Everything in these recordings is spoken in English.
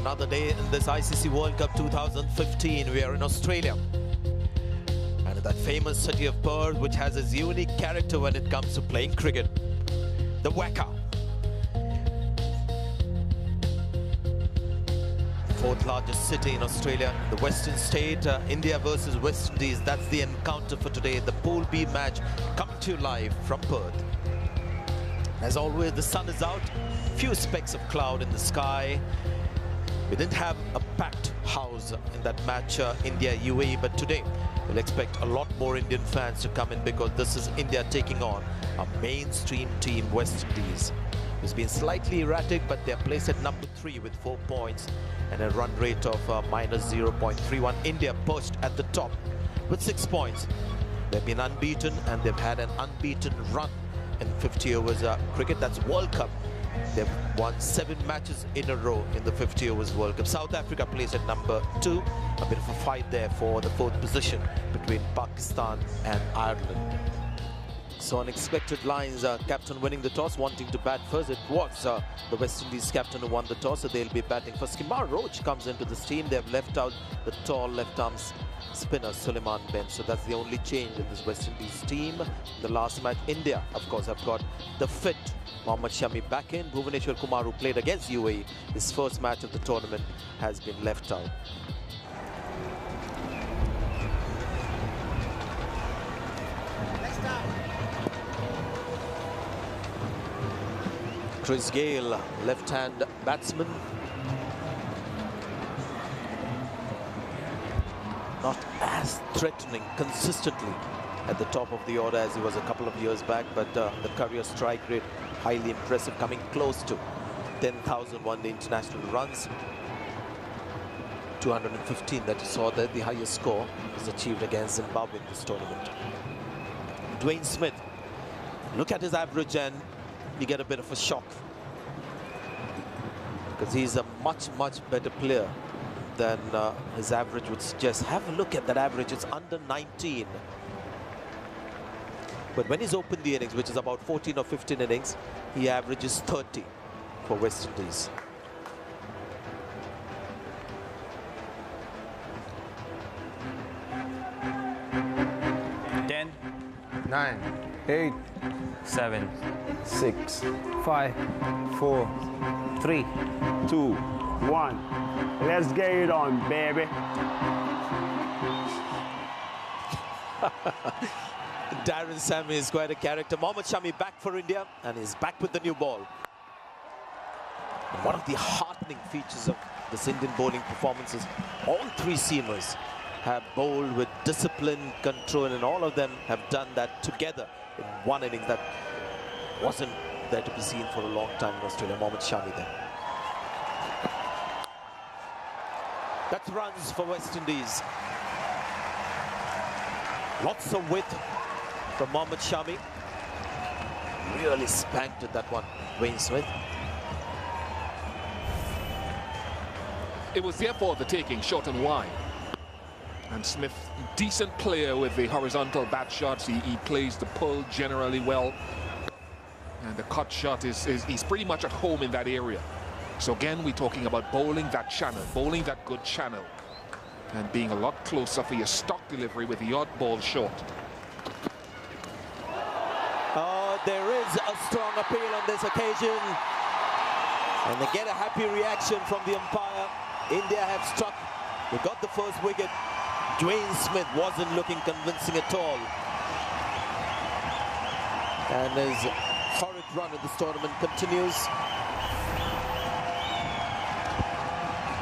Another day in this ICC World Cup 2015. We are in Australia. And in that famous city of Perth, which has its unique character when it comes to playing cricket. The WACA. Fourth largest city in Australia, the Western state, India versus West Indies. That's the encounter for today. The Pool B match coming to you live from Perth. As always, the sun is out, few specks of cloud in the sky. We didn't have a packed house in that match, India-UAE, but today we'll expect a lot more Indian fans to come in because this is India taking on a mainstream team, West Indies. It's been slightly erratic, but they're placed at number 3 with 4 points and a run rate of minus 0.31. India perched at the top with 6 points. They've been unbeaten and they've had an unbeaten run in 50 overs cricket. That's World Cup. They've won 7 matches in a row in the 50 overs World Cup. South Africa placed at number 2. A bit of a fight there for the 4th position between Pakistan and Ireland. So unexpected lines, captain winning the toss, wanting to bat first. It was the West Indies captain who won the toss, so they'll be batting first. Kemar Roach comes into this team. They've left out the tall left-arm spinner Suleiman Ben. So that's the only change in this West Indies team. The last match, India, of course, have got the fit Mohammad Shami back in. Bhuvaneshwar Kumar, who played against UAE, his first match of the tournament, has been left out. Chris Gayle, left-hand batsman. Not as threatening consistently at the top of the order as he was a couple of years back, but the career strike rate highly impressive, coming close to 10,000 one-day international runs. 215 that you saw there, the highest score was achieved against Zimbabwe in this tournament. Dwayne Smith, look at his average and you get a bit of a shock because he's a much better player than his average would suggest. Have a look at that average, it's under 19. But when he's opened the innings, which is about 14 or 15 innings, he averages 30 for West Indies. Ten, 9, 8, 7, 6, 5, 4, 3, 2, 1. Let's get it on, baby. Darren Sammy is quite a character. Mohammad Shami back for India and he's back with the new ball. And one of the heartening features of this Indian bowling performances, all 3 seamers have bowled with discipline, control, and all of them have done that together in one innings that wasn't there to be seen for a long time in Australia. Mohammad Shami there. That's runs for West Indies. Lots of width from Mohammad Shami. Really spanked at that one, Dwayne Smith. It was therefore the taking, short and wide. And Smith, decent player with the horizontal bat shots. He plays the pull generally well. And the cut shot he's pretty much at home in that area. So again, we're talking about bowling that channel, bowling that good channel. And being a lot closer for your stock delivery with the odd ball short. There is a strong appeal on this occasion. And they get a happy reaction from the umpire. India have struck. They got the first wicket. Dwayne Smith wasn't looking convincing at all. And his horrid run in this tournament continues.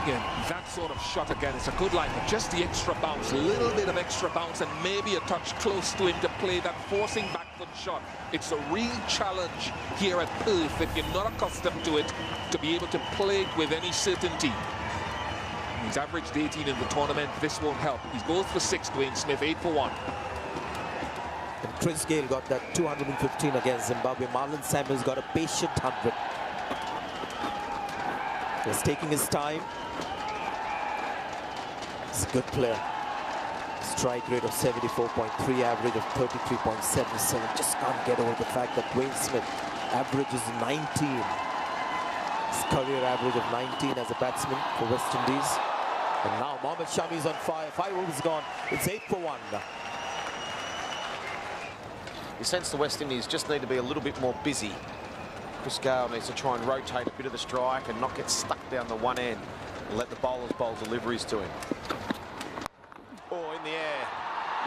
Again, that sort of shot again, it's a good line, but just the extra bounce, a little bit of extra bounce and maybe a touch close to him to play that forcing back foot shot. It's a real challenge here at Perth if you're not accustomed to it, to be able to play it with any certainty. He's averaged 18 in the tournament. This won't help. He goes for 6, Dwayne Smith, 8 for 1. And Chris Gayle got that 215 against Zimbabwe. Marlon Samuels got a patient 100. He's taking his time. He's a good player. Strike rate of 74.3, average of 33.77. Just can't get over the fact that Dwayne Smith averages 19. His career average of 19 as a batsman for West Indies. And now Mohammad Shami is on fire. 5 overs gone. It's 8 for 1. You sense the West Indies just need to be a little bit more busy. Chris Gale needs to try and rotate a bit of the strike and not get stuck down the one end and let the bowlers bowl deliveries to him. Oh, in the air.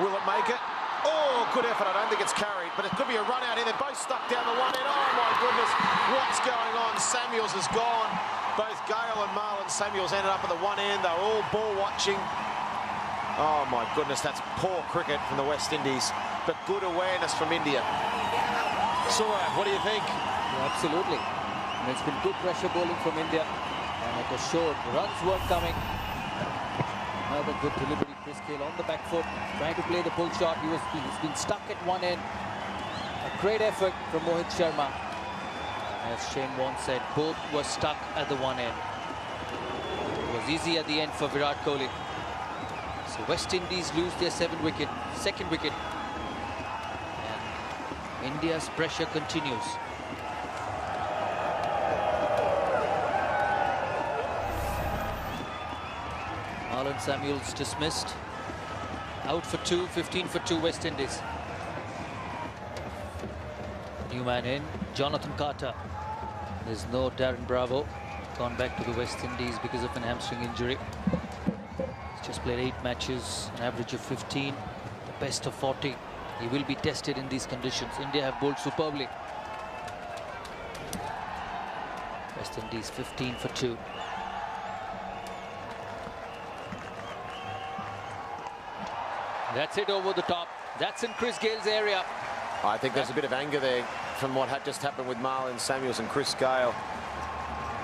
Will it make it? Oh, good effort. I don't think it's carried, but it could be a run out here. They're both stuck down the one end. Oh, my goodness. What's going on? Samuels is gone. Both Gale and Marlon Samuels ended up at the one end. They're all ball watching. Oh, my goodness. That's poor cricket from the West Indies, but good awareness from India. Suraj, what do you think? Yeah, absolutely. And it's been good pressure bowling from India. And it was short. Runs weren't coming. Another good delivery. Chris Gale on the back foot, trying to play the pull shot. He's been stuck at one end. A great effort from Mohit Sharma. As Shane Warne said, both were stuck at the one end. It was easy at the end for Virat Kohli. So West Indies lose their second wicket. And India's pressure continues. Marlon Samuels dismissed. Out for 2, 15 for 2 West Indies. New man in, Jonathan Carter. There's no Darren Bravo. Gone back to the West Indies because of an hamstring injury. He's just played 8 matches, an average of 15, the best of 40. He will be tested in these conditions. India have bowled superbly. West Indies 15 for 2. That's it over the top. That's in Chris Gale's area. I think there's a bit of anger there from what had just happened with Marlon Samuels and Chris Gale.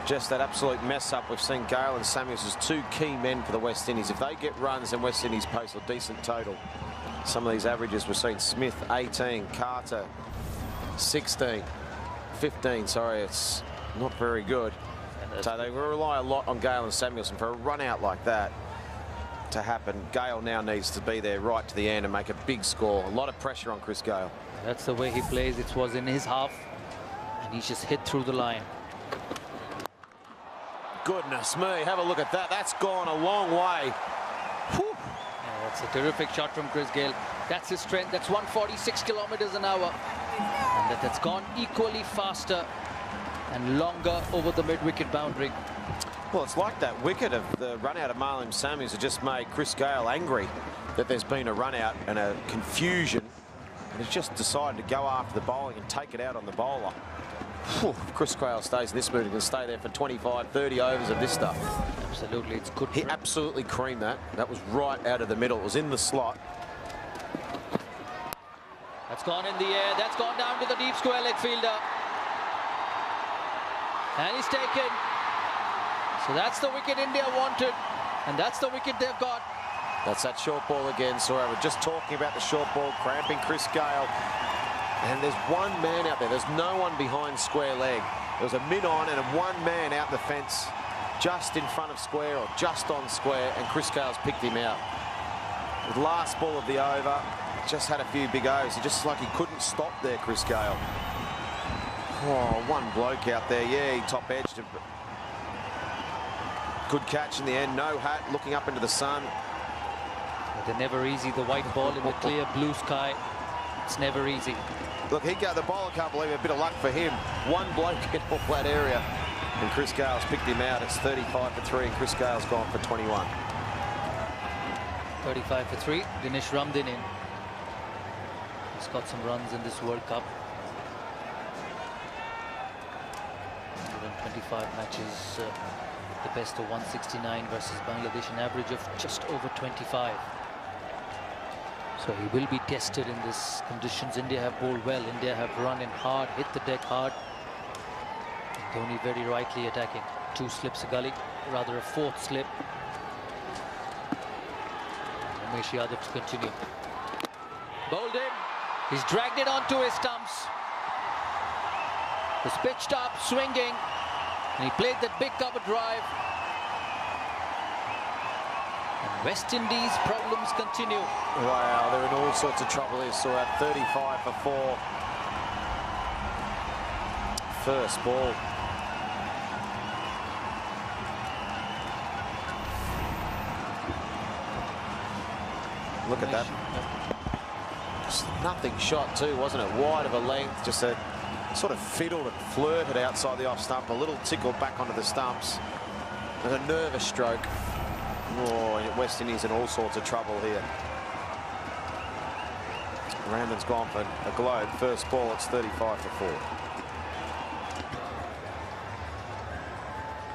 Just that absolute mess up. We've seen Gale and Samuels as 2 key men for the West Indies. If they get runs, then West Indies post a decent total. Some of these averages we've seen: Smith 18, Carter 16, 15. Sorry, it's not very good. So they rely a lot on Gale and Samuels, and for a run out like that to happen, Gale now needs to be there right to the end and make a big score. A lot of pressure on Chris Gale. That's the way he plays. It was in his half, and he's just hit through the line. Goodness me, have a look at that. That's gone a long way. Whew. Yeah, that's a terrific shot from Chris Gale. That's his strength. That's 146 kilometers an hour. And that's gone equally faster and longer over the mid-wicket boundary. Well, it's like that wicket of the run out of Marlon Samuels that just made Chris Gale angry that there's been a run out and a confusion, and he's just decided to go after the bowling and take it out on the bowler. Whew, if Chris Gale stays in this mood, he can stay there for 25, 30 overs of this stuff. Absolutely, it's good. He absolutely creamed that. That was right out of the middle. It was in the slot. That's gone in the air. That's gone down to the deep square leg fielder. And he's taken. So that's the wicket India wanted, and that's the wicket they've got. That's that short ball again. So we're just talking about the short ball, cramping Chris Gale. And there's one man out there. There's no one behind square leg. There was a mid-on and one man out the fence just in front of square or just on square, and Chris Gale's picked him out. The last ball of the over, just had a few big O's. He just like he couldn't stop there, Chris Gale. Oh, one bloke out there. Yeah, he top edged it. Good catch in the end. No hat, looking up into the sun. But they're never easy. The white ball in the clear blue sky. It's never easy. Look, the bowler can't believe it. A bit of luck for him. One bloke in all that area. And Chris Gale's picked him out. It's 35 for 3, and Chris Gale's gone for 21. 35 for 3. Dinesh Ramdin in. He's got some runs in this World Cup. 125 matches. The best of 169 versus Bangladesh, an average of just over 25. So he will be tested in these conditions. India have bowled well. India have run in hard, hit the deck hard. Dhoni very rightly attacking. 2 slips a gully, rather a 4th slip. Umesh Yadav to continue. Bowled in. He's dragged it onto his stumps. Was pitched up, swinging. And he played that big cover drive. And West Indies problems continue. Wow, they're in all sorts of trouble here. So at 35 for 4. First ball. Look at that. Just nothing shot too, wasn't it? Wide of a length, just a sort of fiddled and flirted outside the off stump, a little tickle back onto the stumps, and a nervous stroke. Oh, West Indies in all sorts of trouble here. Ramond's gone for a globe. First ball, it's 35-4.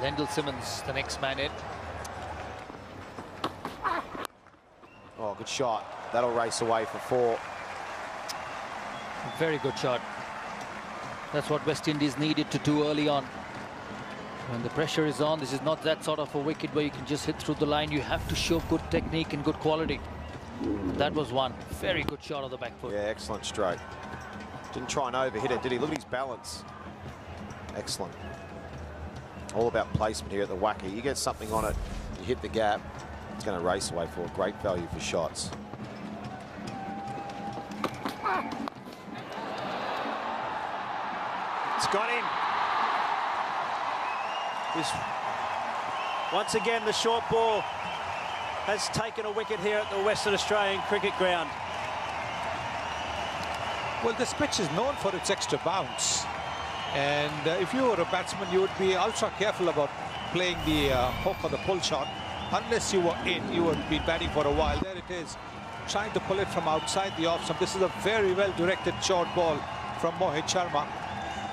Lendl Simmons, the next man in. Oh, good shot. That'll race away for 4. Very good shot. That's what West Indies needed to do early on. When the pressure is on, this is not that sort of a wicket where you can just hit through the line. You have to show good technique and good quality. That was one. Very good shot of the back foot. Yeah, excellent stroke. Didn't try and overhit it, did he? Look at his balance. Excellent. All about placement here at the Wacker. You get something on it, you hit the gap, it's going to race away for great value for shots. It's got him. Once again, the short ball has taken a wicket here at the Western Australian Cricket Ground. Well, this pitch is known for its extra bounce. And if you were a batsman, you would be ultra careful about playing the hook or the pull shot. Unless you were in, you would be batting for a while. There it is, trying to pull it from outside the off stump. This is a very well-directed short ball from Mohit Sharma.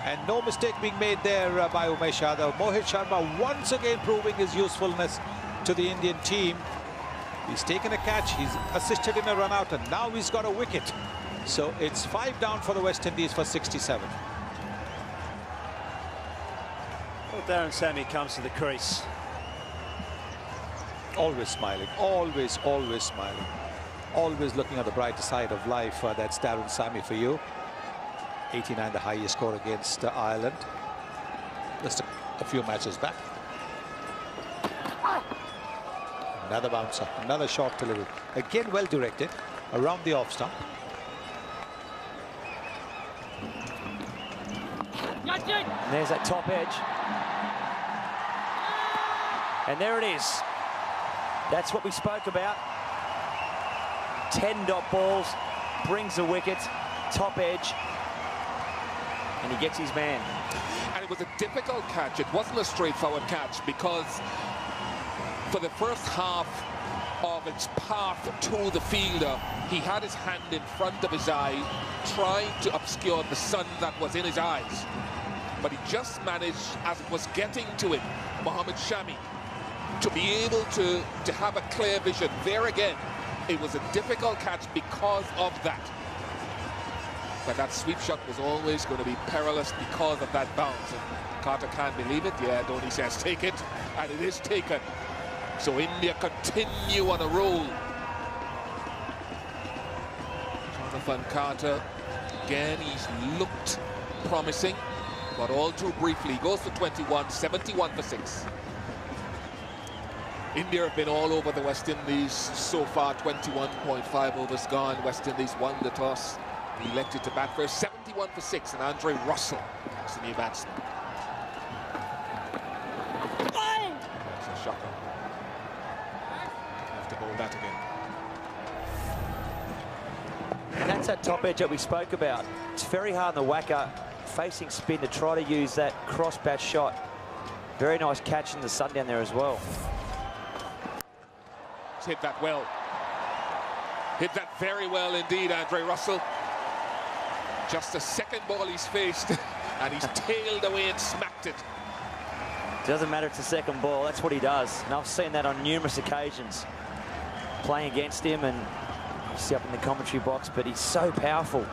And no mistake being made there by Umesh Yadav. Mohit Sharma once again proving his usefulness to the Indian team. He's taken a catch, he's assisted in a run out, and now he's got a wicket. So it's 5 down for the West Indies for 67. Well, Darren Sammy comes to the crease. Always smiling, always smiling. Always looking at the brighter side of life. That's Darren Sammy for you. 89, the highest score against Ireland. Just a few matches back. Another bouncer, another short delivery. Again, well directed around the off stump. And there's that top edge. And there it is. That's what we spoke about. 10 dot balls, brings the wicket, top edge, and he gets his man. And it was a difficult catch. It wasn't a straightforward catch because for the first half of its path to the fielder, he had his hand in front of his eye, trying to obscure the sun that was in his eyes. But he just managed, as it was getting to it, Mohammad Shami, to be able to have a clear vision. There again, it was a difficult catch because of that. But that sweep shot was always going to be perilous because of that bounce. And Carter can't believe it. Yeah, Dhoni says take it, and it is taken. So India continue on a roll. Jonathan Carter, again, he's looked promising, but all too briefly. He goes for 21, 71 for 6. India have been all over the West Indies so far. 21.5 overs gone. West Indies won the toss, elected to bat first. 71 for 6, and Andre Russell is the new batsman. That's a shocker. Have to bowl that again. And that's that top edge that we spoke about. It's very hard in the Wacker, facing spin, to try to use that cross bat shot. Very nice catch in the sun down there as well. He's hit that well. Hit that very well indeed, Andre Russell. Just the second ball he's faced, and he's tailed away and smacked it. Doesn't matter, it's the second ball, that's what he does. And I've seen that on numerous occasions, playing against him, and see up in the commentary box, but he's so powerful.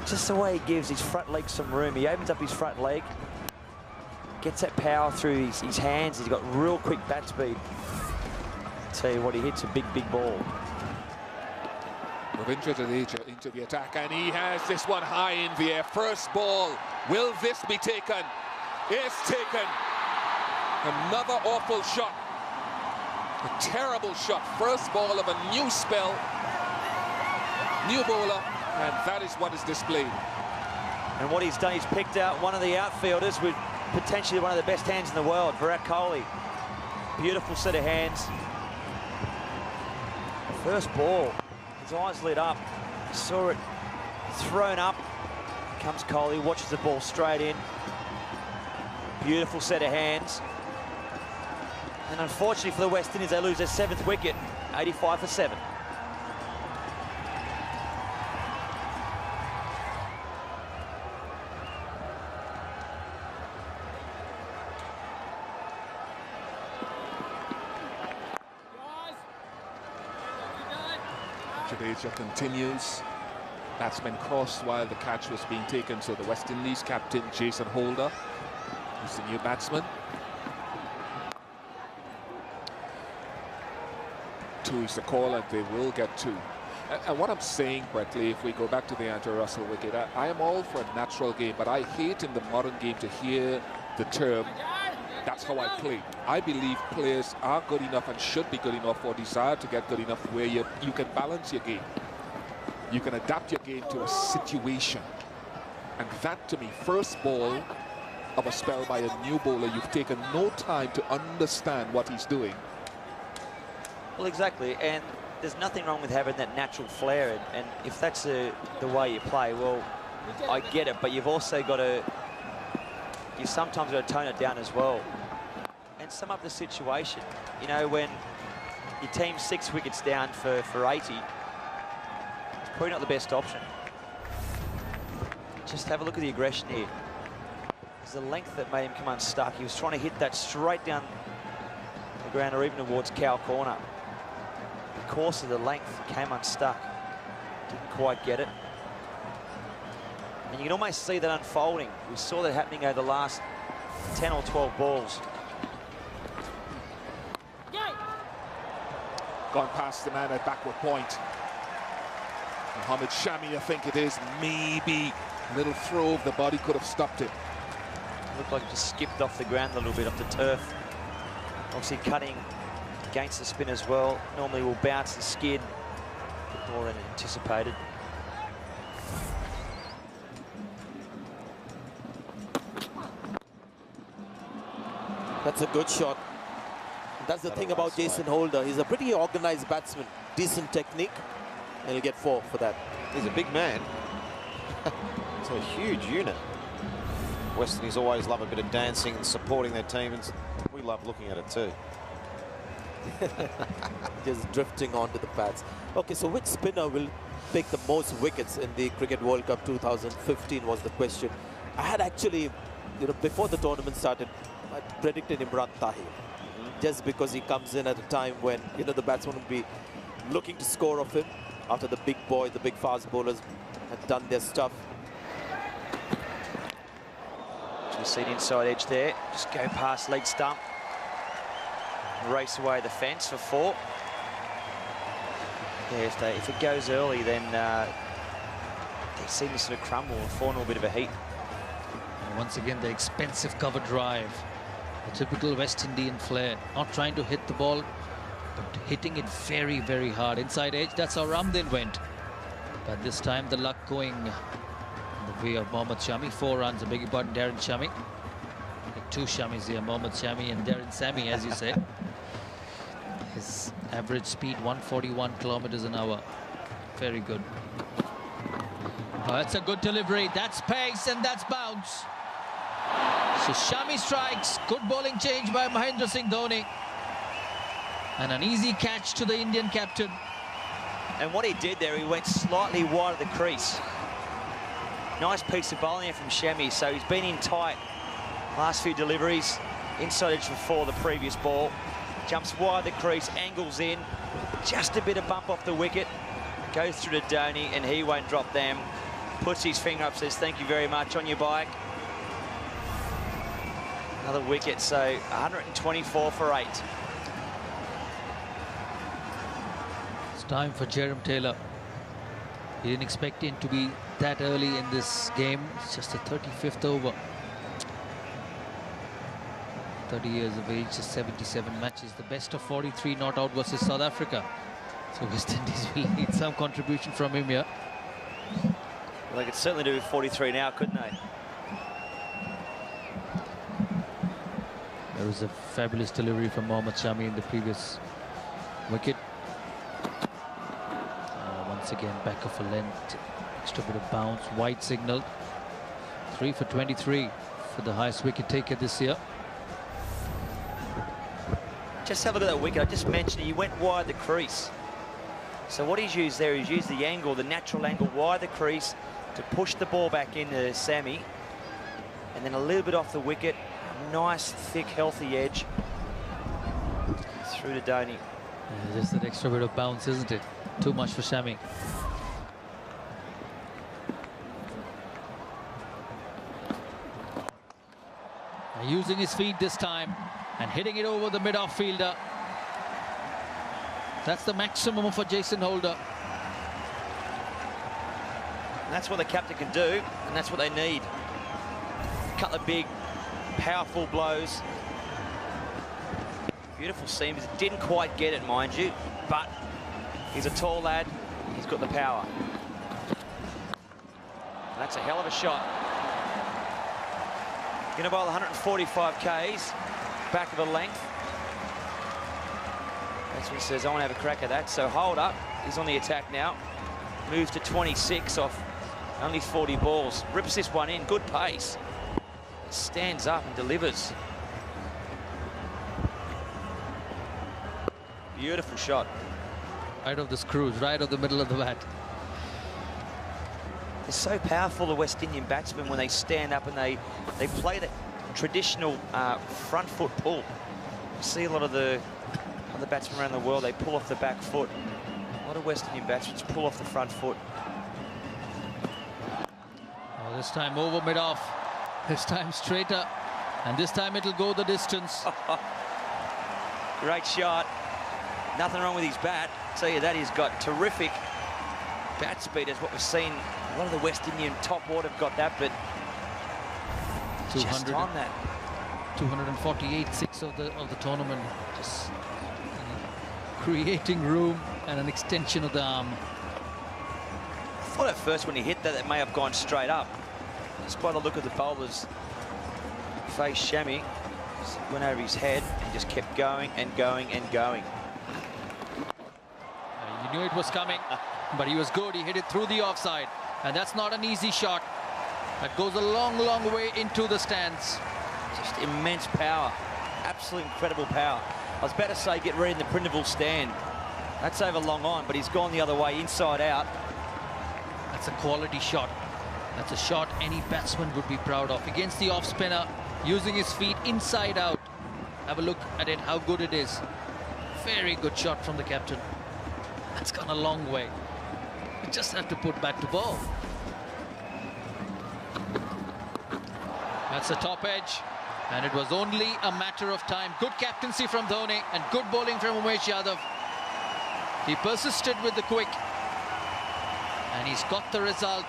Just the way he gives his front leg some room. He opens up his front leg, gets that power through his hands. He's got real quick bat speed. Tell you what, he hits a big ball. Ravindra Jadeja into the attack, and he has this one high in the air. First ball, will this be taken? It's taken. Another awful shot. A terrible shot. First ball of a new spell. New bowler, and that is what is displayed. And what he's done, he's picked out one of the outfielders with potentially one of the best hands in the world, Virat Kohli. Beautiful set of hands. First ball, his eyes lit up. Saw it thrown up. Comes Kohli, watches the ball straight in. Beautiful set of hands. And unfortunately for the West Indies, they lose their 7th wicket, 85 for 7. Jadeja continues. Batsman crossed while the catch was being taken, so the West Indies captain Jason Holder, who's the new batsman. 2 is the call, and they will get 2. And what I'm saying, Bretley, if we go back to the Andrew Russell wicket, I am all for a natural game, but I hate in the modern game to hear the term, that's how I play. I believe players are good enough and should be good enough or desire to get good enough where you can balance your game. You can adapt your game to a situation. And that, to me, first ball of a spell by a new bowler, you've taken no time to understand what he's doing. Well, exactly, and there's nothing wrong with having that natural flair, and if that's the way you play, well, I get it, but you've also got to, you sometimes got to tone it down as well. And sum up the situation, you know, when your team's 6 wickets down for 80, it's probably not the best option. Just have a look at the aggression here. It's the length that made him come unstuck. He was trying to hit that straight down the ground or even towards cow corner. Course of the length, came unstuck, didn't quite get it, and you can almost see that unfolding. We saw that happening over the last 10 or 12 balls. Gone past the man at backward point. Mohammad Shami, I think it is, maybe a little throw of the body could have stopped it. Looked like it just skipped off the ground a little bit, off the turf. Obviously cutting against the spin as well. Normally will bounce and skid a bit more than anticipated. That's a good shot. That's the thing about Jason Holder. He's a pretty organized batsman. Decent technique. And he'll get 4 for that. He's a big man. It's a huge unit. West Indies always love a bit of dancing and supporting their team, and we love looking at it too. Just drifting onto the pads. Okay, so which spinner will take the most wickets in the Cricket World Cup 2015 was the question. I had actually, you know, before the tournament started, I predicted Imran Tahir. Just because he comes in at a time when, you know, the batsman will be looking to score off him after the big boy, the big fast bowlers have done their stuff. Just see the inside edge there. Just go past leg stump. Race away the fence for 4. Yeah, if it goes early, then they seem to sort of crumble and fall into a bit of a heat. And once again, the expensive cover drive. The typical West Indian flair. Not trying to hit the ball, but hitting it very, very hard. Inside edge, that's how Ramdin went. But this time, the luck going in the way of Mohammad Shami. 4 runs, I beg your pardon, Darren Shami. 2 Shamis here, Mohammad Shami and Darren Sammy, as you said. His average speed 141 kilometers an hour. Very good. Oh, that's a good delivery. That's pace and that's bounce. So Shami strikes. Good bowling change by Mahendra Singh Dhoni. And an easy catch to the Indian captain. And what he did there, he went slightly wide of the crease. Nice piece of bowling from Shami. So he's been in tight last few deliveries. Inside edge for 4 the previous ball. Jumps wide the crease, angles in. Just a bit of bump off the wicket. Goes through to Dhoni and he won't drop them. Puts his finger up, says thank you very much, on your bike. Another wicket, so 124 for 8. It's time for Jerome Taylor. He didn't expect him to be that early in this game. It's just the 35th over. 30 years of age, 77 matches, the best of 43 not out versus South Africa. So West Indies will need some contribution from him here. Well, they could certainly do 43 now, couldn't they? There was a fabulous delivery from Mohammad Shami in the previous wicket. Once again, back of a length, extra bit of bounce, wide signal. 3 for 23 for the highest wicket taker this year. Just have a look at that wicket. I just mentioned he went wide the crease. So what he's used there, he's used the angle, the natural angle wide the crease to push the ball back into Sammy. And then a little bit off the wicket. Nice, thick, healthy edge. Through to Dhoni. Yeah, just that extra bit of bounce, isn't it? Too much for Shami. Using his feet this time and hitting it over the mid-off fielder. That's the maximum for Jason Holder. And that's what the captain can do, and that's what they need. A couple of big, powerful blows. Beautiful seams. Didn't quite get it, mind you, but he's a tall lad. He's got the power. And that's a hell of a shot. Going to bowl 145 Ks, back of the length. That's what he says, I want to have a crack at that. So hold up, he's on the attack now. Moves to 26 off only 40 balls. Rips this one in, good pace. Stands up and delivers. Beautiful shot. Right of the screws, right of the middle of the bat. They're so powerful, the West Indian batsmen, when they stand up and they play that traditional front foot pull. You see a lot of the other batsmen around the world, they pull off the back foot. A lot of West Indian batsmen pull off the front foot. Oh, this time over mid-off. This time straighter. And this time it'll go the distance. Great shot. Nothing wrong with his bat. I'll tell you that, he's got terrific bat speed, is what we've seen. A lot of the West Indian top order have got that, but 200 just on that. 248 six of the tournament, just creating room and an extension of the arm. I thought at first when he hit that, it may have gone straight up. Just by the look of the bowler's face, Shami went over his head and just kept going and going and going. You knew it was coming, but he was good. He hit it through the offside, and that's not an easy shot. That goes a long, long way into the stands. Just immense power, absolute incredible power. I was about to say get ready in the Prindiville stand. That's over long on, but he's gone the other way, inside out. That's a quality shot. That's a shot any batsman would be proud of. Against the off-spinner, using his feet inside out. Have a look at it, how good it is. Very good shot from the captain. That's gone a long way. You just have to put back to ball. That's the top edge, and it was only a matter of time. Good captaincy from Dhoni and good bowling from Umesh Yadav. He persisted with the quick, and he's got the result.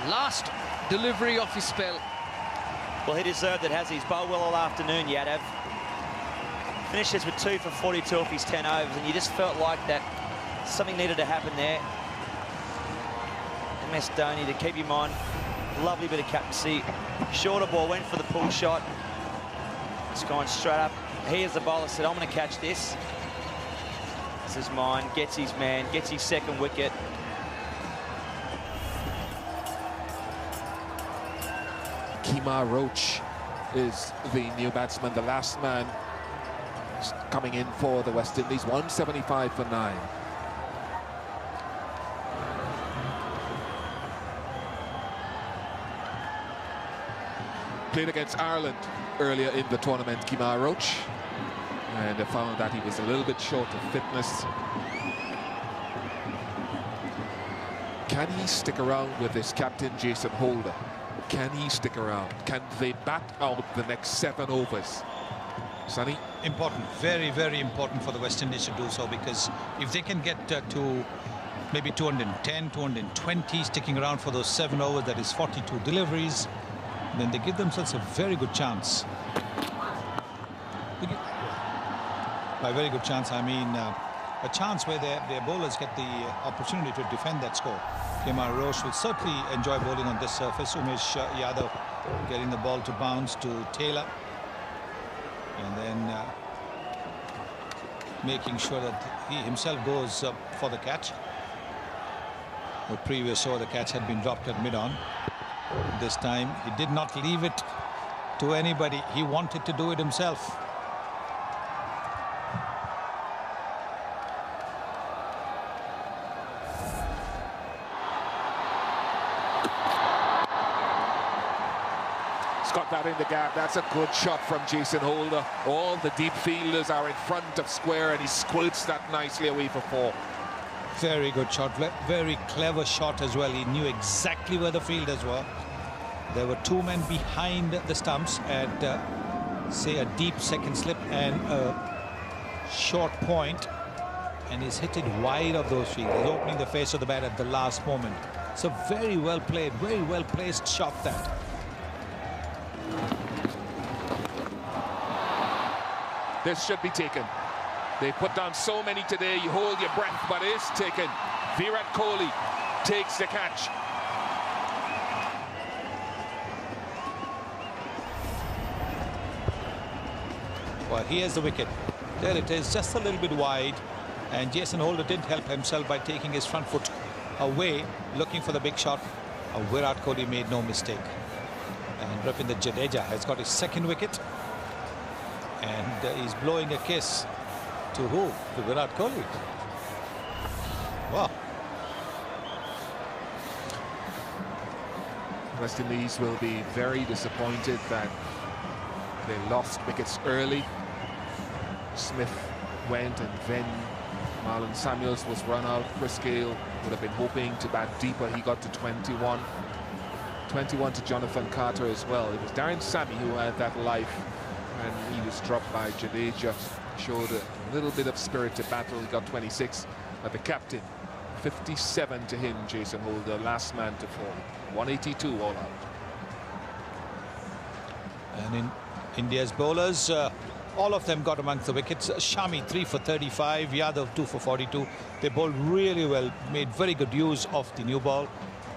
Last delivery of his spell. Well, he deserved it, has he? He's bowled well all afternoon, Yadav. Finishes with 2 for 42 off his 10 overs, and you just felt like that something needed to happen there. MS Dhoni to keep him on. Lovely bit of captaincy. Shorter ball, went for the pull shot. It's gone straight up. Here's the bowler, said, I'm going to catch this. This is mine. Gets his man, gets his second wicket. Kemar Roach is the new batsman, the last man coming in for the West Indies. 175 for 9. Played against Ireland earlier in the tournament, Kemar Roach, and they found that he was a little bit short of fitness. Can he stick around with this captain, Jason Holder? Can he stick around? Can they bat out the next 7 overs? Sonny? Important, very, very important for the West Indies to do so, because if they can get to maybe 210, 220, sticking around for those 7 overs, that is 42 deliveries, then they give themselves a very good chance. By very good chance, I mean a chance where their bowlers get the opportunity to defend that score. Kemar Roach will certainly enjoy bowling on this surface. Umesh Yadav getting the ball to bounce to Taylor, and then making sure that he himself goes for the catch. The previous over, the catch had been dropped at mid-on. This time, he did not leave it to anybody. He wanted to do it himself. Got that in the gap. That's a good shot from Jason Holder. All the deep fielders are in front of square, and he squirts that nicely away for 4. Very good shot. Very clever shot as well. He knew exactly where the fielders were. There were 2 men behind the stumps at, say, a deep second slip and a short point, and he's hit it wide of those fielders, opening the face of the bat at the last moment. So very well played, very well placed shot that. This should be taken. They put down so many today, you hold your breath, but it is taken. Virat Kohli takes the catch. Well, here's the wicket. There it is, just a little bit wide. And Jason Holder didn't help himself by taking his front foot away, looking for the big shot. Virat Kohli made no mistake. And Ravindra Jadeja has got his 2nd wicket. And he's blowing a kiss to who? To Virat Kohli. Wow. West Indies will be very disappointed that they lost wickets early. Smith went, and then Marlon Samuels was run out. Chris Gayle would have been hoping to bat deeper. He got to 21. 21 to Jonathan Carter as well. It was Darren Sammy who had that life, and he was dropped by Jadeja. Showed a little bit of spirit to battle. He got 26. But the captain, 57 to him, Jason Holder, last man to fall. 182 all out. And in India's bowlers, all of them got amongst the wickets. Shami 3 for 35, Yadav 2 for 42. They bowled really well, made very good use of the new ball.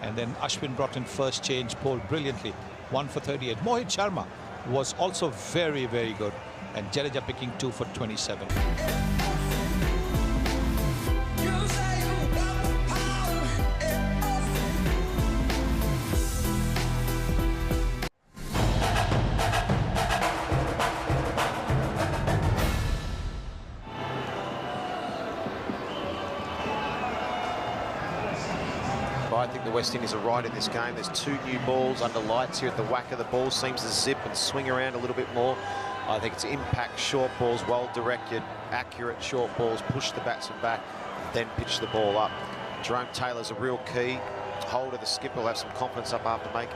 And then Ashwin brought in first change, bowled brilliantly, 1 for 38. Mohit Sharma was also very, very good. And Jadeja picking 2 for 27. I think the West Indies are right in this game. There's 2 new balls under lights here at the whack of the ball. Seems to zip and swing around a little bit more. I think it's impact short balls, well directed, accurate short balls, push the batsman back, then pitch the ball up. Jerome Taylor's a real key. Holder, the skipper, will have some confidence up after making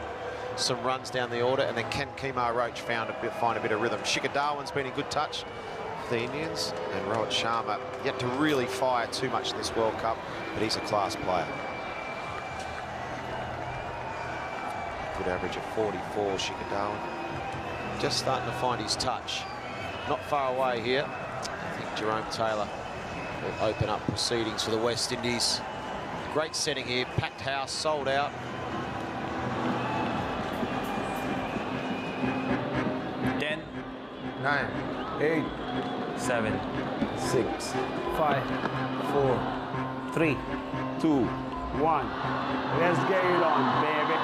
some runs down the order. And then Ken Kemar Roach find a bit of rhythm. Shikhar Dhawan's been in good touch for the Indians. And Rohit Sharma yet to really fire too much in this World Cup, but he's a class player. Good average of 44, Shikhar Dhawan. Just starting to find his touch. Not far away here. I think Jerome Taylor will open up proceedings for the West Indies. Great setting here, packed house, sold out. Ten, 9, 8, 7, 6, 5, 4, 3, 2, 1. Let's get it on, baby.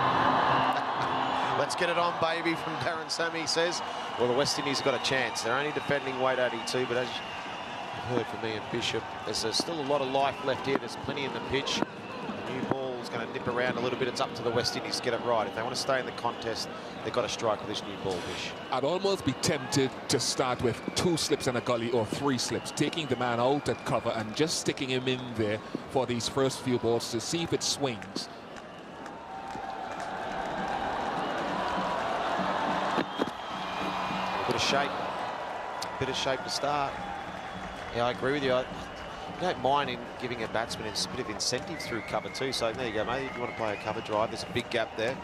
Let's get it on, baby, from Darren Sammy says. Well, the West Indies have got a chance. They're only defending weight 82, but as you've heard from me and Bishop, there's still a lot of life left here. There's plenty in the pitch. The new ball is going to nip around a little bit. It's up to the West Indies to get it right. If they want to stay in the contest, they've got to strike with this new ball, Bish. I'd almost be tempted to start with 2 slips and a gully, or 3 slips, taking the man out at cover and just sticking him in there for these first few balls to see if it swings. Bit of shape to start. Yeah, I agree with you. I don't mind in giving a batsman a bit of incentive through cover too. So there you go, mate. If you want to play a cover drive, there's a big gap there.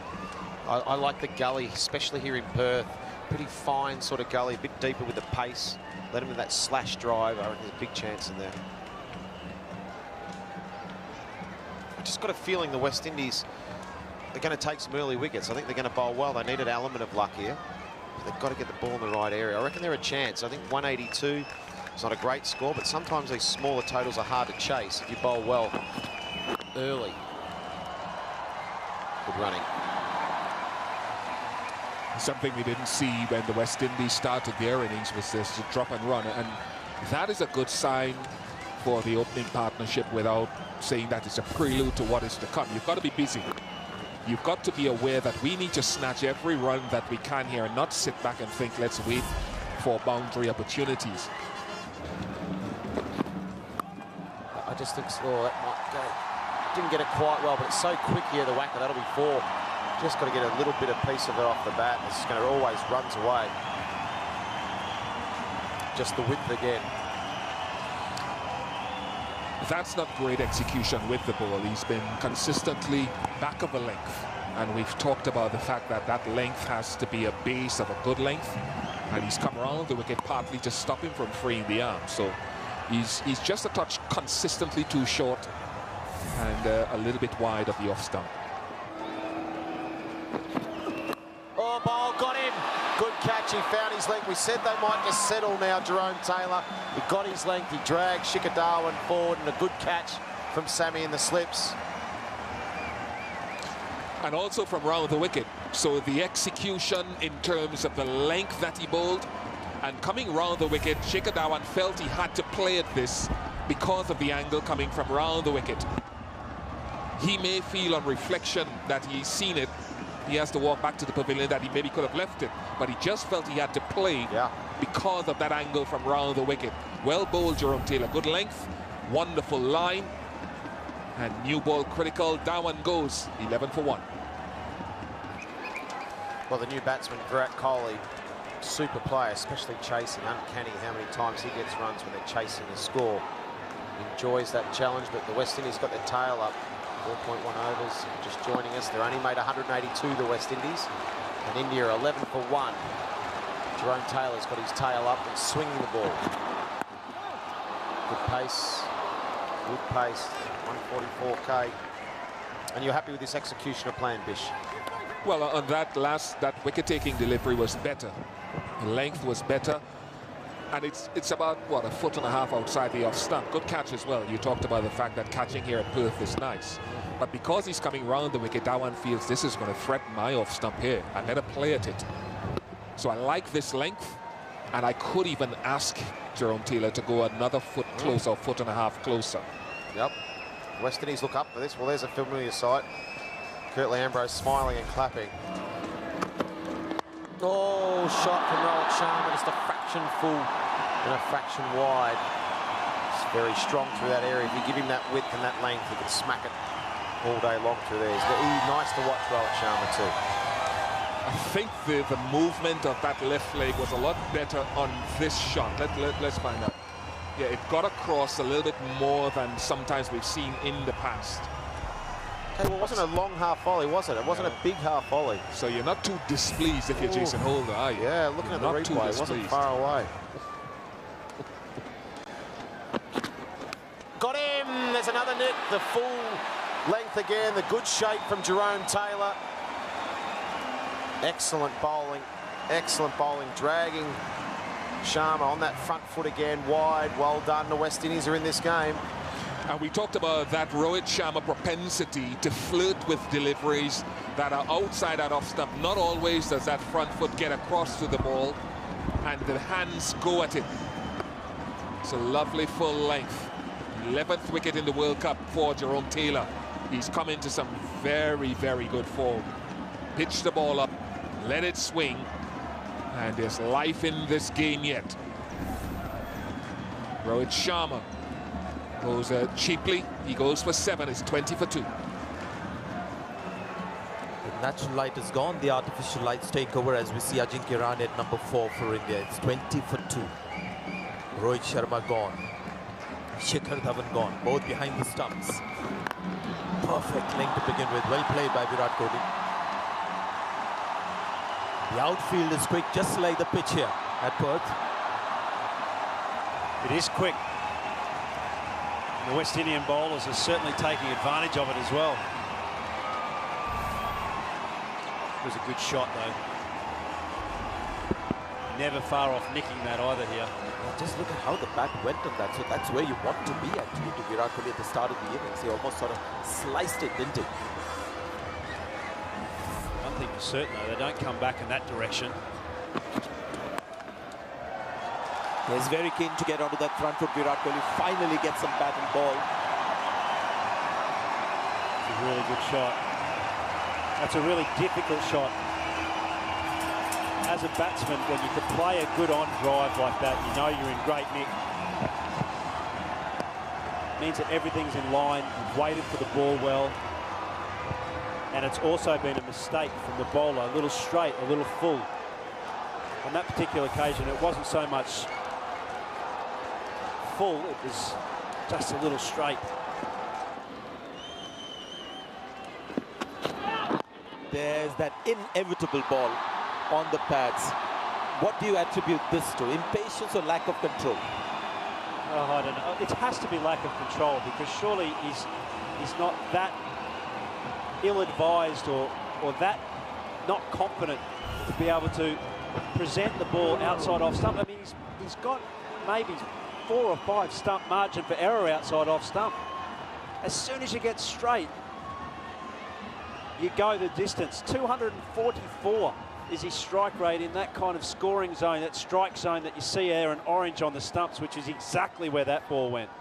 I like the gully, especially here in Perth. Pretty fine sort of gully, a bit deeper with the pace. Let him with that slash drive. I reckon there's a big chance in there. I just got a feeling the West Indies are going to take some early wickets. I think they're going to bowl well. They need an element of luck here. They've got to get the ball in the right area. I reckon they're a chance. I think 182 is not a great score, but sometimes these smaller totals are hard to chase if you bowl well early. good running. Something we didn't see when the West Indies started their innings was this drop and run, and that is a good sign for the opening partnership, without saying that it's a prelude to what is to come. You've got to be busy. You've got to be aware that we need to snatch every run that we can here and not sit back and think, let's wait for boundary opportunities. I just think, oh, that might go. Didn't get it quite well, but it's so quick here, the whacker. That'll be 4. Just got to get a little bit of piece of it off the bat. It's going to always runs away. Just the width again. That's not great execution with the ball. He's been consistently back of the length, and we've talked about the fact that that length has to be a base of a good length, and he's come around the wicket partly to stop him from freeing the arm. So he's just a touch consistently too short and a little bit wide of the off stump. Oh, ball got him. Good catch. He found his length. We said they might just settle now, Jerome Taylor. He got his length. He dragged Shikhar Dhawan forward, and a good catch from Sammy in the slips. And also from round the wicket. So the execution in terms of the length that he bowled, and coming round the wicket, Shikhar Dhawan felt he had to play at this because of the angle coming from round the wicket. He may feel on reflection that he's seen it. He has to walk back to the pavilion, that he maybe could have left it, but he just felt he had to play because of that angle from round the wicket. Well bowled, Jerome Taylor. Good length, wonderful line, and new ball critical. Dhawan goes 11 for 1. Well, the new batsman, Virat Kohli, super player, especially chasing. Uncanny how many times he gets runs when they're chasing a score. Enjoys that challenge, but the West Indies got their tail up. 4.1 overs, just joining us. They're only made 182, the West Indies. And India 11 for 1. Jerome Taylor's got his tail up and swinging the ball. Good pace. Good pace. 144k. And you're happy with this execution of plan, Bish? Well, on that wicket-taking delivery was better. The length was better. And it's about, what, 1.5 foot outside the off stump. Good catch as well. You talked about the fact that catching here at Perth is nice. But because he's coming round the wicket, Dhawan feels this is going to threaten my off stump here. I better play at it. So I like this length. And I could even ask Jerome Taylor to go another foot closer, 1.5 foot closer. Yep. West Indies look up for this. Well, there's a familiar sight. Curtly Ambrose smiling and clapping. Oh, shot from Rohit Sharma, just a fraction full and a fraction wide. It's very strong through that area. If you give him that width and that length, he can smack it all day long through there. It's nice to watch Rohit Sharma too. I think the movement of that left leg was a lot better on this shot. Let's find out. Yeah, it got across a little bit more than sometimes we've seen in the past. Okay, well, it wasn't a long half volley, was it? It wasn't a big half volley. So you're not too displeased if you're Jason Holder, are you? Yeah, looking at the replay, it wasn't far away. Got him! There's another nick. The full length again. The good shape from Jerome Taylor. Excellent bowling. Excellent bowling. Dragging Sharma on that front foot again. Wide. Well done. The West Indies are in this game. And we talked about that Rohit Sharma propensity to flirt with deliveries that are outside that off stump. Not always does that front foot get across to the ball and the hands go at it. It's a lovely full length. 11th wicket in the World Cup for Jerome Taylor. He's come into some very, very good form. Pitch the ball up, let it swing, and there's life in this game yet. Rohit Sharma goes cheaply. He goes for 7. It's 20 for 2. The natural light is gone. The artificial lights take over as we see Ajinkya Rahane at number 4 for India. It's 20 for 2. Rohit Sharma gone. Shikhar Dhawan gone. Both behind the stumps. Perfect length to begin with. Well played by Virat Kohli. The outfield is quick, just like the pitch here at Perth. It is quick. The West Indian bowlers are certainly taking advantage of it as well. It was a good shot, though. Never far off nicking that either here. Yeah, just look at how the bat went on that. So that's where you want to be actually to Virat Kohli at the start of the innings. He almost sort of sliced it, didn't he? thing for certain, though. They don't come back in that direction. He's very keen to get onto that front foot. Virat Kohli finally gets some bat and ball. It's a really good shot. That's a really difficult shot. As a batsman, when you can play a good on drive like that, you know you're in great nick. Means that everything's in line. You've waited for the ball well. And it's also been a mistake from the bowler, a little straight, a little full. On that particular occasion, it wasn't so much full, it was just a little straight. There's that inevitable ball on the pads. What do you attribute this to? Impatience or lack of control? Oh, I don't know. It has to be lack of control, because surely he's not that ill-advised or that not confident to be able to present the ball outside off stump. I mean, he's got maybe 4 or 5 stump margin for error outside off stump. As soon as you get straight, you go the distance. 244 is his strike rate in that kind of scoring zone, that strike zone that you see there in orange on the stumps, which is exactly where that ball went.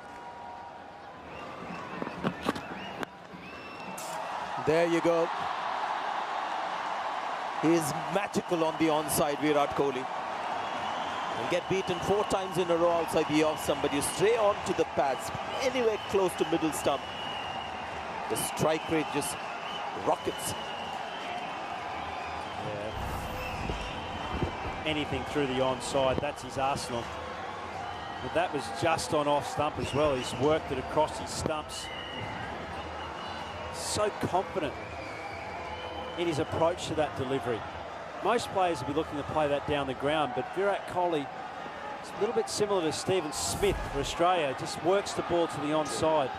There you go. He is magical on the onside, Virat Kohli. And get beaten 4 times in a row outside the off stump, but you stray on to the pads, anywhere close to middle stump. The strike rate just rockets. Yeah. Anything through the onside, that's his arsenal. But that was just on off stump as well. He's worked it across his stumps. So confident in his approach to that delivery. Most players will be looking to play that down the ground, but Virat Kohli, it's a little bit similar to Stephen Smith for Australia, just works the ball to the onside.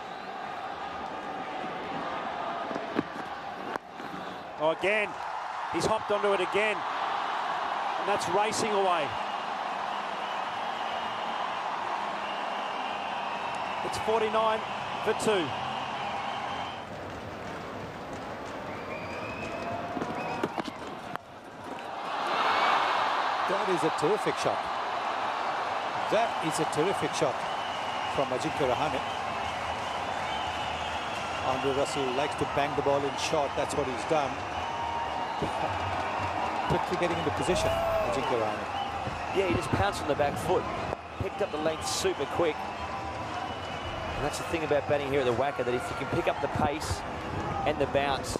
Oh, again, he's hopped onto it again, and that's racing away. It's 49 for 2. That is a terrific shot. That is a terrific shot from Ajinkya Rahane. Andre Russell likes to bang the ball in short. That's what he's done. Quickly getting into position, Ajinkya Rahane. Yeah, he just pounced on the back foot. Picked up the length super quick. And that's the thing about batting here at the WACA, that if you can pick up the pace and the bounce,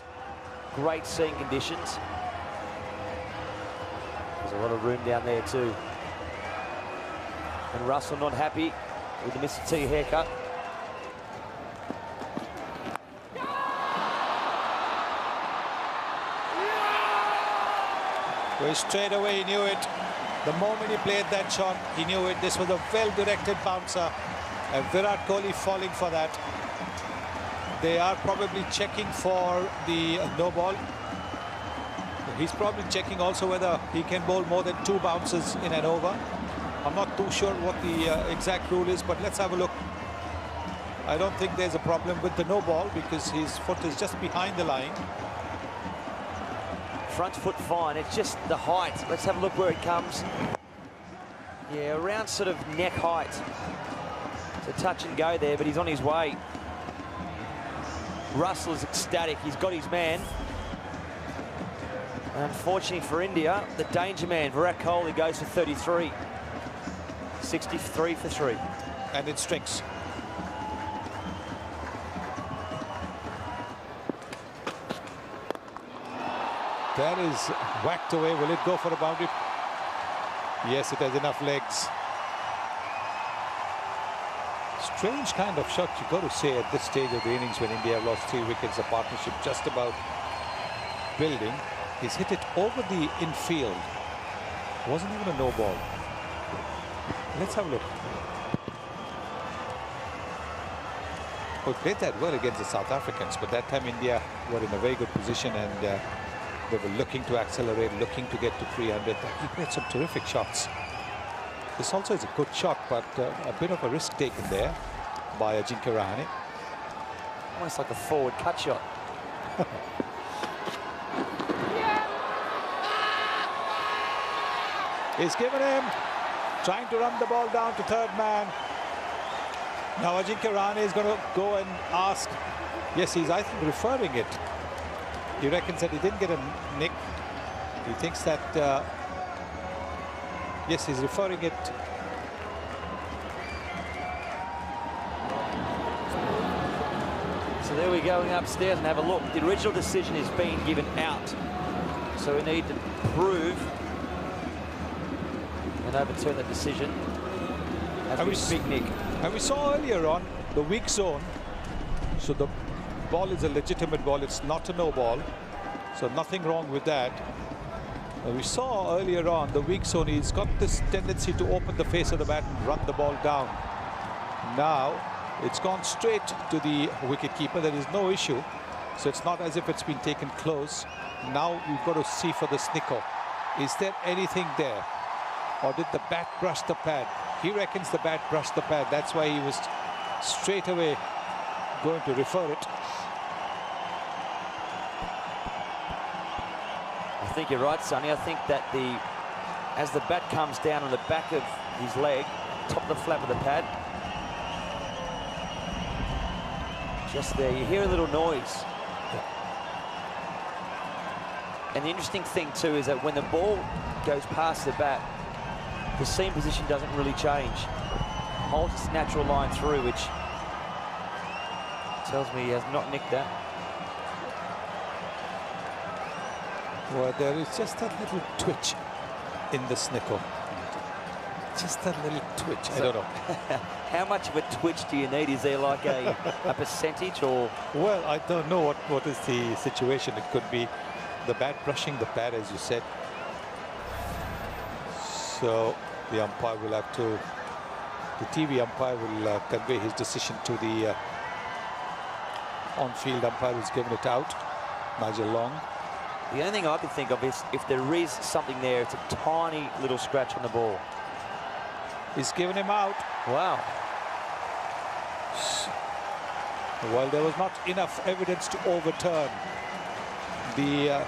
great seeing conditions. There's a lot of room down there too. And Russell not happy with the Mr. T haircut. Well, straight away he knew it. The moment he played that shot, he knew it. This was a well-directed bouncer. And Virat Kohli falling for that. They are probably checking for the no ball. He's probably checking also whether he can bowl more than 2 bounces in an over. I'm not too sure what the exact rule is, but let's have a look. I don't think there's a problem with the no ball because his foot is just behind the line. Front foot fine, it's just the height. Let's have a look where it comes. Yeah, around sort of neck height. It's a touch and go there, but he's on his way. Russell is ecstatic, he's got his man. Unfortunately for India, the danger man, Virat Kohli, goes for 33. 63 for 3. And it strings. That is whacked away. Will it go for a boundary? Yes, it has enough legs. Strange kind of shot, you got to say, at this stage of the innings when India have lost 3 wickets, a partnership just about building. He's hit it over the infield. Wasn't even a no ball. Let's have a look. We played that well against the South Africans, but that time India were in a very good position and they were looking to accelerate, looking to get to 300. He played some terrific shots. This also is a good shot, but a bit of a risk taken there by Ajinkya Rahane. Almost like a forward cut shot. He's given him, trying to run the ball down to third man. Now Ajinkya Rahane is going to go and ask. Yes, he's, I think, referring it. He reckons that he didn't get a nick. He thinks that, yes, he's referring it. So there we go, going upstairs and have a look. The original decision is being given out. So we need to prove and overturn the decision. As we speak, Nick. And we saw earlier on the weak zone. So the ball is a legitimate ball. It's not a no ball. So nothing wrong with that. We saw earlier on the weak zone. He's got this tendency to open the face of the bat and run the ball down. Now it's gone straight to the wicketkeeper. There is no issue. So it's not as if it's been taken close. Now we've got to see for the snicker. Is there anything there? Or did the bat brush the pad? He reckons the bat brushed the pad. That's why he was straight away going to refer it. I think you're right, Sonny. I think that as the bat comes down on the back of his leg, top of the flap of the pad, just there, you hear a little noise. And the interesting thing too is that when the ball goes past the bat, the seam position doesn't really change. Holds its natural line through, which tells me he has not nicked that. Well, there is just that little twitch in the snicker. Just that little twitch. I don't know. How much of a twitch do you need? Is there like a percentage or? Well, I don't know what is the situation. It could be the bat brushing the pad, as you said. So the umpire will have to, the TV umpire will convey his decision to the on-field umpire who's given it out, Nigel Long. The only thing I can think of is if there is something there, it's a tiny little scratch on the ball. He's given him out. Wow. Well, there was not enough evidence to overturn the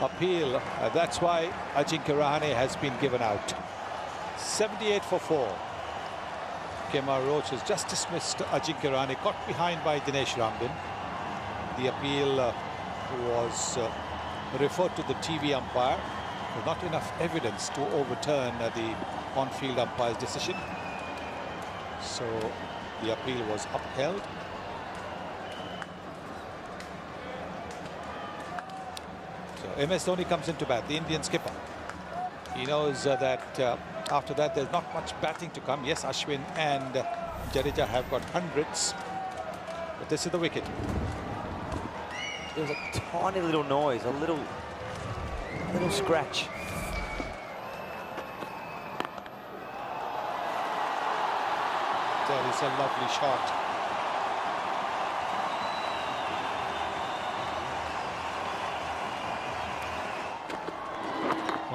appeal. That's why Ajinkya Rahane has been given out. 78 for 4. Kemar Roach has just dismissed Ajinkya Rahane, caught behind by Dinesh Ramdin. The appeal was referred to the TV umpire. Not enough evidence to overturn the on-field umpire's decision. So the appeal was upheld. So MS Dhoni comes into bat, the Indian skipper. He knows that after that there's not much batting to come. Yes, Ashwin and Jadeja have got hundreds, but this is the wicket. There was a tiny little noise, a little scratch. That is a lovely shot.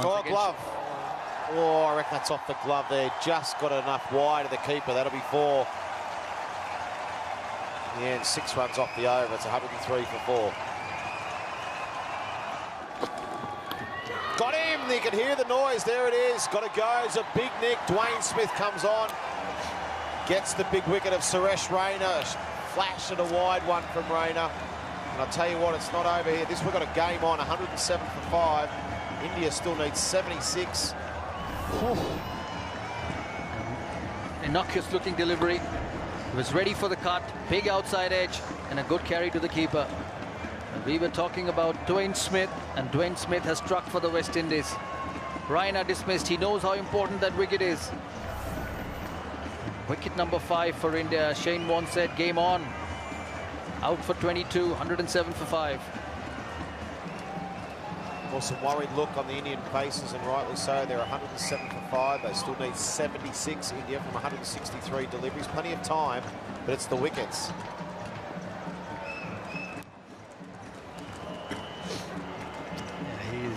Oh, glove. Oh, I reckon that's off the glove there. Just got enough wide of the keeper. That'll be 4. Yeah, and 6 runs off the over. It's 103 for 4. Got him. You can hear the noise. There it is. Got to go. It's a big nick. Dwayne Smith comes on. Gets the big wicket of Suresh Raina. Flash and a wide one from Raina. And I'll tell you what, it's not over here. We've got a game on, 107 for 5. India still needs 76. Innocuous looking delivery. He was ready for the cut. Big outside edge and a good carry to the keeper. And we were talking about Dwayne Smith, and Dwayne Smith has struck for the West Indies. Raina dismissed. He knows how important that wicket is. Wicket number 5 for India. Shane Warne said game on. Out for 22, 107 for 5. Well, some worried look on the Indian faces, and rightly so. They're 107 for 5. They still need 76, India, from 163 deliveries. Plenty of time, but it's the wickets. Yeah,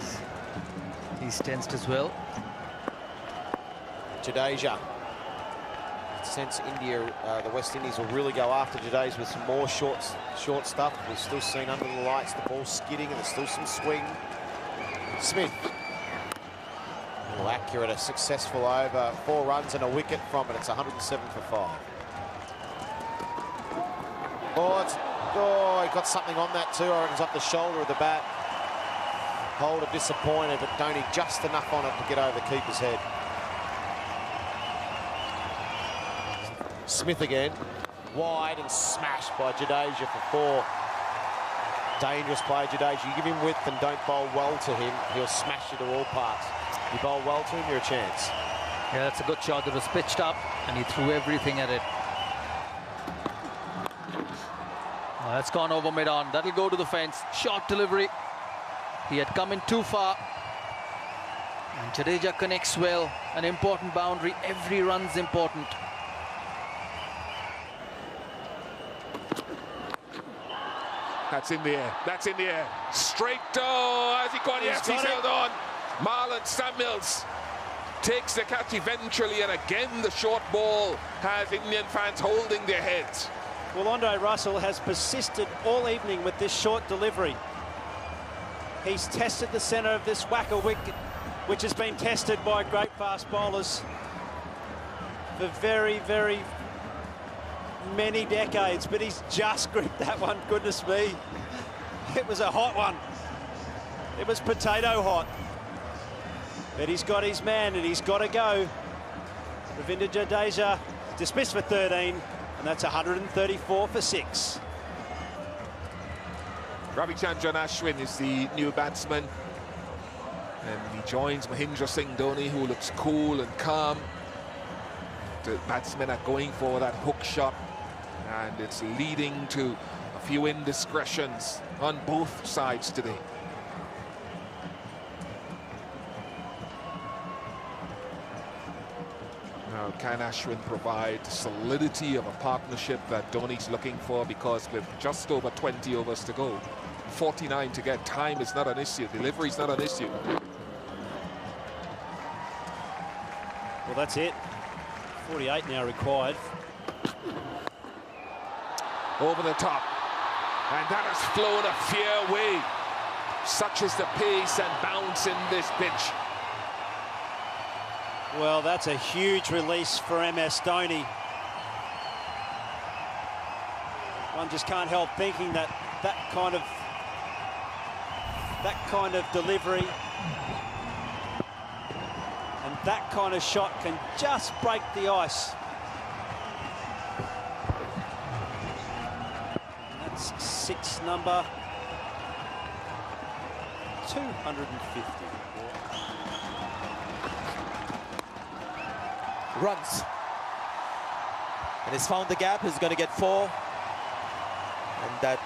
he's tensed as well. Jadeja. Since India, the West Indies will really go after Jadeja with some more short stuff. We've still seen under the lights the ball skidding, and there's still some swing. Smith. Well, accurate, a successful over. 4 runs and a wicket from it. It's 107 for 5. Oh, he got something on that too. I reckon it's off the shoulder of the bat. Holder disappointed, but Dhoni just enough on it to get over the keeper's head. Smith again. Wide and smashed by Jadeja for 4. Dangerous play, Jadeja. You give him width and don't bowl well to him, he'll smash you to all parts. You bowl well to him, you're a chance. Yeah, that's a good shot that was pitched up, and he threw everything at it. Oh, that's gone over mid-on. That'll go to the fence. Short delivery. He had come in too far. And Jadeja connects well. An important boundary. Every run's important. That's in the air. That's in the air. Straight down. Has he gone? Yes, he's held on. Marlon Samuels takes the catch eventually, and again the short ball has Indian fans holding their heads. Well, Andre Russell has persisted all evening with this short delivery. He's tested the centre of this whacker wicket, which has been tested by great fast bowlers for very, very many decades, but he's just gripped that one. Goodness me. It was a hot one. It was potato hot. But he's got his man and he's got to go. Ravindra Jadeja dismissed for 13, and that's 134 for 6. Ravichandran Ashwin is the new batsman, and he joins Mahindra Singh Dhoni, who looks cool and calm. The batsmen are going for that hook shot, and it's leading to a few indiscretions on both sides today. Now, can Ashwin provide solidity of a partnership that Dhoni's looking for? Because with just over 20 overs to go, 49 to get, time is not an issue, delivery is not an issue. Well, that's it. 48 now required. Over the top, and that has flown a fair way. Such is the pace and bounce in this pitch. Well, that's a huge release for MS Dhoni. One just can't help thinking that that kind of delivery and that kind of shot can just break the ice. And that's 6 number 250. Runs, and he's found the gap. He's going to get 4, and that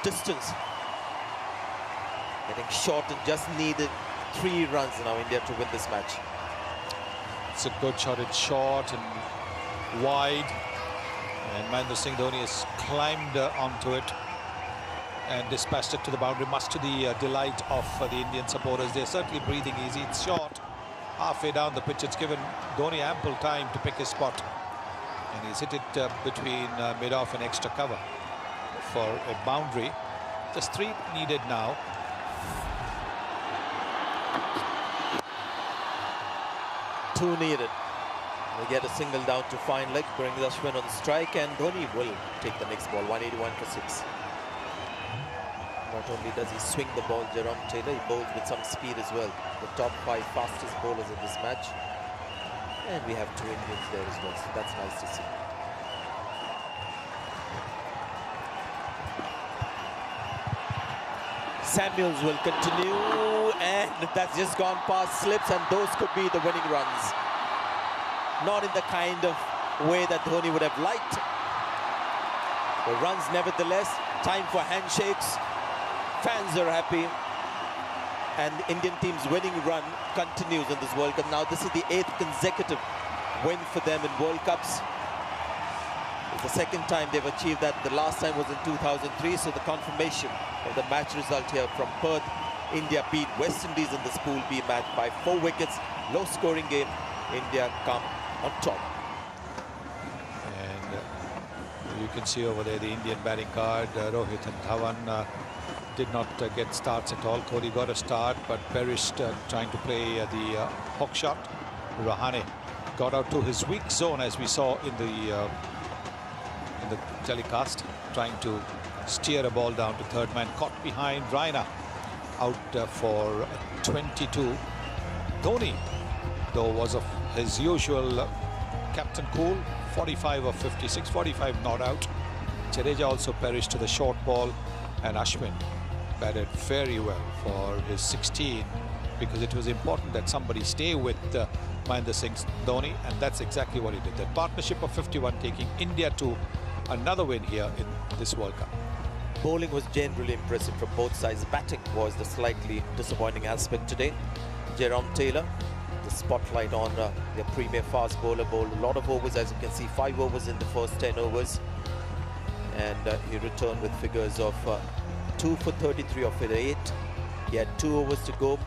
distance getting short, and just needed 3 runs now India to win this match. It's a good shot. It's short and wide, and Mahindra Singh Dhoni has climbed onto it and dispatched it to the boundary, much to the delight of the Indian supporters. They're certainly breathing easy. It's short. Halfway down the pitch, it's given Dhoni ample time to pick his spot, and he's hit it between mid-off and extra cover for a boundary. Just 3 needed now. Two needed. They get a single down to fine leg, brings Ashwin on strike, and Dhoni will take the next ball. 181 for 6. Not only does he swing the ball, Jerome Taylor, he bowls with some speed as well. The top 5 fastest bowlers in this match. And we have 2 Indians there as well, so that's nice to see. Samuels will continue, and that's just gone past slips, and those could be the winning runs. Not in the kind of way that Dhoni would have liked. The runs nevertheless. Time for handshakes. Fans are happy, and the Indian team's winning run continues in this World Cup. Now this is the 8th consecutive win for them in World Cups. It's the 2nd time they've achieved that. The last time was in 2003, so the confirmation of the match result here from Perth. India beat West Indies in this Pool B match by 4 wickets. Low scoring game. India come on top. And you can see over there the Indian batting card, Rohit and Dhawan did not get starts at all. Kohli got a start, but perished trying to play the hook shot. Rahane got out to his weak zone, as we saw in the telecast, trying to steer a ball down to third man. Caught behind Raina, out for 22. Dhoni, though, was of his usual captain cool, 45 of 56, 45 not out. Jadeja also perished to the short ball, and Ashwin batted very well for his 16, because it was important that somebody stay with Mahendra Singh Dhoni, and that's exactly what he did. That partnership of 51 taking India to another win here in this World Cup. Bowling was generally impressive from both sides. Batting was the slightly disappointing aspect today. Jerome Taylor, the spotlight on their premier fast bowler, bowled a lot of overs, as you can see, 5 overs in the first 10 overs. And he returned with figures of 2 for 33 of it 8. He had 2 overs to go.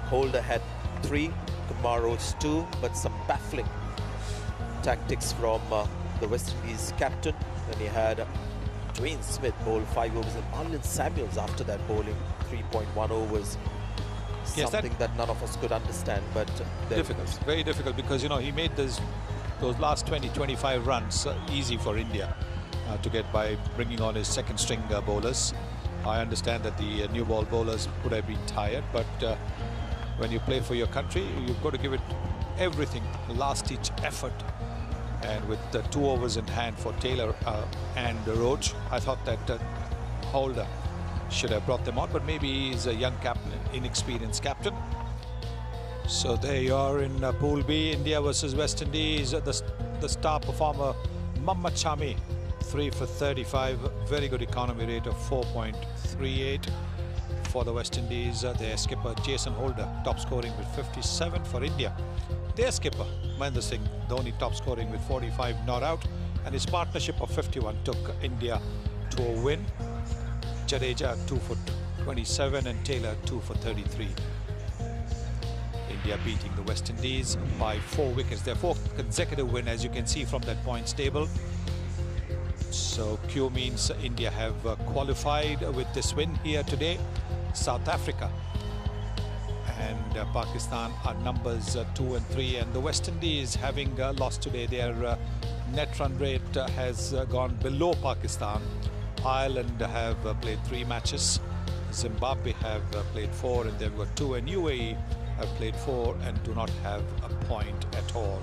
Holder had 3, Kamaro's 2, but some baffling tactics from the West Indies captain. Then he had Dwayne Smith bowl 5 overs, and Marlon Samuels after that bowling 3.1 overs. Yes, something that none of us could understand, but difficult, very difficult, because you know he made those last 20-25 runs easy for India to get by bringing on his second string bowlers. I understand that the new ball bowlers would have been tired, but when you play for your country, you've got to give it everything, last-ditch effort. And with 2 overs in hand for Taylor and Roach, I thought that Holder should have brought them on, but maybe he's a young captain, inexperienced captain. So there you are in Pool B, India versus West Indies. The star performer, Mohammad Shami, 3 for 35, very good economy rate of 4.38 for the West Indies. Their skipper Jason Holder top scoring with 57 for India. Their skipper Mahendra Singh Dhoni top scoring with 45 not out, and his partnership of 51 took India to a win. Jadeja 2 for 27 and Taylor 2 for 33. India beating the West Indies by 4 wickets. Their 4th consecutive win, as you can see from that points table. So Q means India have qualified with this win here today. South Africa and Pakistan are numbers 2 and 3, and the West Indies, having lost today, their net run rate has gone below Pakistan. Ireland have played 3 matches. Zimbabwe have played 4 and they've got 2, and UAE have played 4 and do not have a point at all.